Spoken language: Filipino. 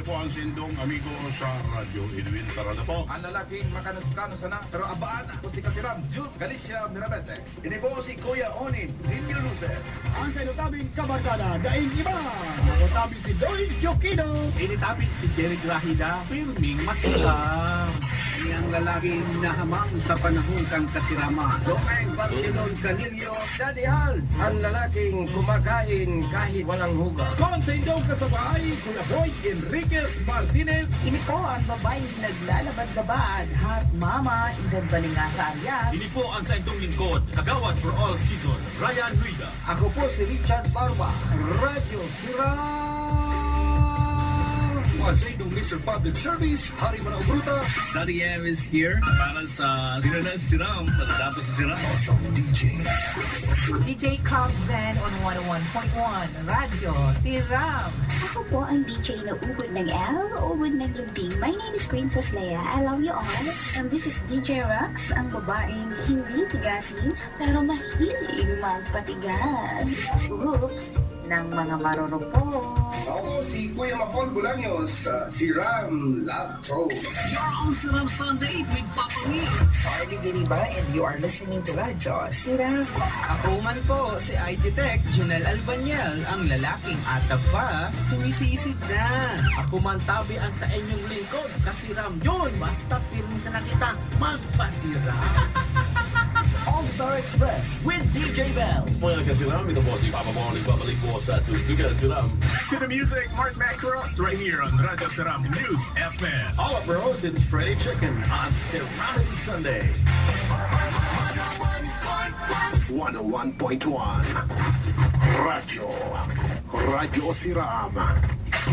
po ang sindong amigo sa Radyo Edwin. Tara na po. Ang lalaking makanos-kanos na, pero abaan ako si Kasiram, June Galicia Mirabete. Ini po si Kuya Onin, Ninyo Luces. Ang sa inutabing kabarkada, daing iba. Ako tabi si Doy Jokino. Initapit si Jerry Grahida, pirming masikap. Ang lalaking nahamang sa panahon kang kasirama. Lopeng Barcelon Canillo. Daddy Hal, ang lalaking kumakain kahit walang huga. Kung sa inyong kasabay, Kuya Boy Enriquez Martinez. Ini po ang babaeng naglalabad-labad, Hot Mama, Indan Balingasa Arias. Ini po ang sa itong lingkod, kagawad for all season, Ryan Ruida. Ako po si Richard Barba, Radyo Sira. Ang sa inyong Mr. Public Service, Hari Manao Bruta. Daddy M is here para sa Siranas Siram, matatapos sa Siram. DJ Cobb Zen on 101.1, Radyo Siram. Ako po ang DJ na ubod ng L, ubod ng lumbing. My name is Princess Leia. I love you all. And this is DJ Rox, ang babaeng hindi tigasin, pero mahilig magpatigas. Oops, ng mga marurupok. Ako si Kuya Mapol Bulaños, si Ram Lapro. You're on Siram Sunday with Papa Will. Arlie Diriba and you are listening to Radyo Siram. Ako man po, si IT Tech, Junel Albanyel, ang lalaking atag pa, sumisisid na. Ako man tabi ang sa inyong lingkod, kasiram yun, basta pirmi sa nakita, magpasiram. All-Star Express with DJ Bell. Mga kasiram, ito po si Papa Mo. Nagbabalik po sa Tutugan Siram. To the music, Mark Macro, right here on Radyo Siram News FM. All up bros, it's Freddy Chicken on Siram Sunday. 101.1 Radyo Siram.